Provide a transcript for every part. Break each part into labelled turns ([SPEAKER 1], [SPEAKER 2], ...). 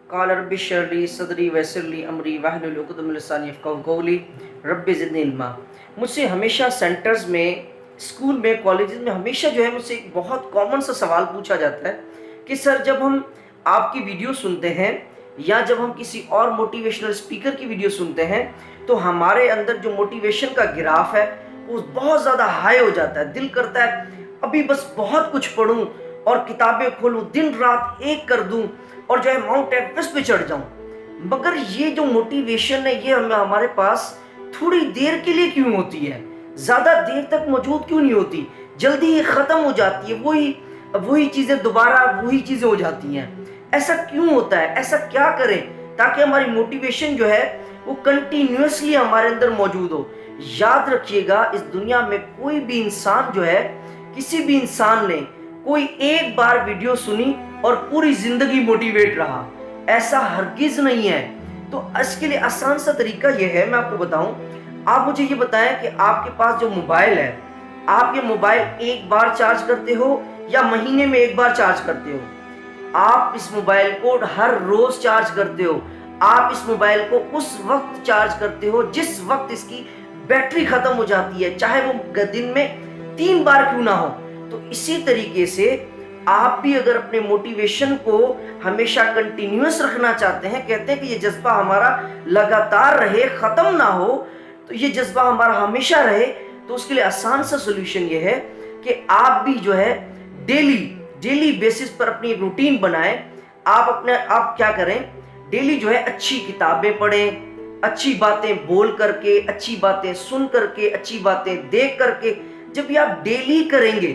[SPEAKER 1] قال رب اشرح لي صدری ویسر لی امری واحلل عقدۃ من لسانی یفقهوا قولی رب زدنی علما۔ مجھ سے ہمیشہ سینٹرز میں، اسکول میں، کالجز میں ہمیشہ جو ہے مجھ سے ایک بہت کامن سا سوال پوچھا جاتا ہے کہ سر جب ہم آپ کی ویڈیو سنتے ہیں یا جب ہم کسی اور موٹیویشنل اسپیکر کی ویڈیو سنتے ہیں تو ہمارے اندر جو موٹیویشن کا گراف ہے وہ بہت زیادہ ہائی ہو جاتا ہے، دل کرتا ہے ابھی بس بہت کچھ پڑھوں اور کتابیں کھولوں، دن رات ایک کر دوں اور جو ہے ماؤنٹ ایوریسٹ پہ چڑھ جاؤں۔ مگر یہ جو موٹیویشن ہے یہ ہمارے پاس تھوڑی دیر کے لیے کیوں ہوتی ہے، زیادہ دیر تک موجود کیوں نہیں ہوتی، جلدی ہی ختم ہو جاتی ہے، وہی چیزیں دوبارہ وہی چیزیں ہو جاتی ہیں۔ ایسا کیوں ہوتا ہے؟ ایسا کیا کریں تاکہ ہماری موٹیویشن جو ہے وہ کنٹینیوسلی ہمارے اندر موجود ہو؟ یاد رکھیے گا، اس دنیا میں کوئی بھی انسان جو ہے، کسی بھی انسان نے کوئی ایک بار ویڈیو سنی اور پوری زندگی موٹیویٹ رہا، ایسا ہرگز نہیں ہے۔ تو اس کے لیے آسان سا طریقہ یہ ہے، میں آپ کو بتاؤں۔ آپ مجھے یہ بتائیں کہ آپ کے پاس جو موبائل ہے، آپ یہ موبائل ایک بار چارج کرتے ہو یا مہینے میں ایک بار چارج کرتے ہو؟ آپ اس موبائل کو ہر روز چارج کرتے ہو، آپ اس موبائل کو اس وقت چارج کرتے ہو جس وقت اس کی بیٹری ختم ہو جاتی ہے، چاہے وہ دن میں 3 بار کیوں نہ ہو۔ تو اسی طریقے سے آپ بھی اگر اپنے موٹیویشن کو ہمیشہ کنٹینیوس رکھنا چاہتے ہیں، کہتے ہیں کہ یہ جذبہ ہمارا لگاتار رہے، ختم نہ ہو، تو یہ جذبہ ہمارا ہمیشہ رہے، تو اس کے لیے آسان سا سولوشن یہ ہے کہ آپ بھی جو ہے ڈیلی بیسس پر اپنی ایک روٹین بنائیں۔ آپ کیا کریں، ڈیلی جو ہے اچھی کتابیں پڑھیں، اچھی باتیں بول کر کے، اچھی باتیں سن کر کے، اچھی باتیں دیکھ کر کے۔ جب یہ آپ ڈیلی کریں گے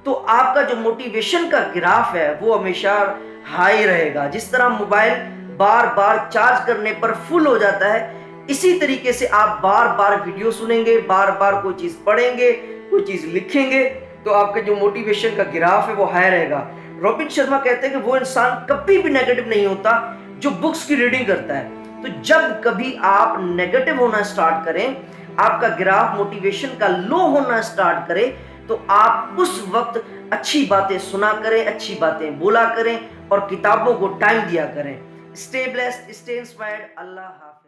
[SPEAKER 1] تو آپ کا جو موٹیویشن کا گراف ہے وہ ہمیشہ ہائی رہے گا۔ جس طرح موبائل بار بار چارج کرنے پر فل ہو جاتا ہے، اسی طریقے سے آپ بار بار ویڈیو سنیں گے، بار بار کوئی چیز پڑھیں گے، کوئی چیز لکھیں گے، تو آپ کا جو موٹیویشن کا گراف ہے وہ ہائی رہے گا۔ روبن شرما کہتے ہیں کہ وہ انسان کبھی بھی نیگیٹو نہیں ہوتا جو بکس کی ریڈنگ کرتا ہے۔ تو جب کبھی آپ نیگیٹو ہونا سٹارٹ کریں، آپ کا گراف موٹیویشن کا لو ہونا سٹارٹ کرے، تو آپ اس وقت اچھی باتیں سنا کریں، اچھی باتیں بولا کریں اور کتابوں کو ٹائم دیا کریں۔ Stay blessed, stay inspired. اللہ حافظ۔